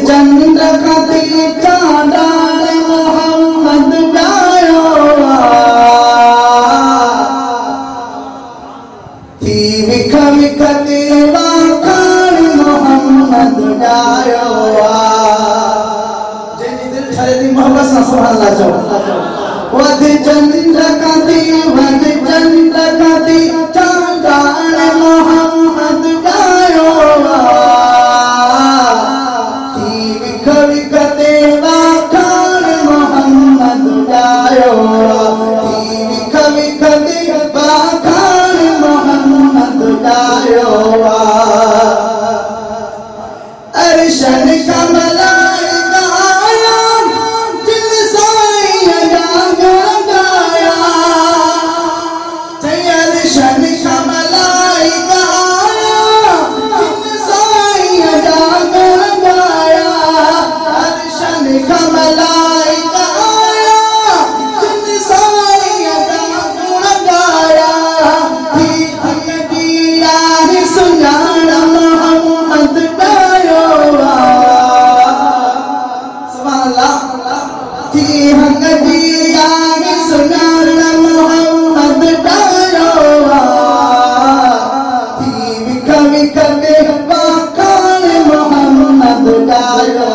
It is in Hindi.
चंद कती चांदान मोहम्मद जायो थी विख विख देवा खान मोहम्मद जायो जैनी दिल ठरे दी मोहब्बत सा सुभान अल्लाह चो वध चंद कती चांदान मोहम्मद जायो अरशन का मलाइका आया दिल साया जाग लगाया अरशन का मलाइका आया दिल साया जाग लगाया अरशन का मलाइका आया दिल साया जाग लगाया सुनाना मोहम्मद डायो सुभान अल्लाह थी हंगदिया सुनाना मोहम्मद डायो थी विख विख देवा खान मोहम्मद डायो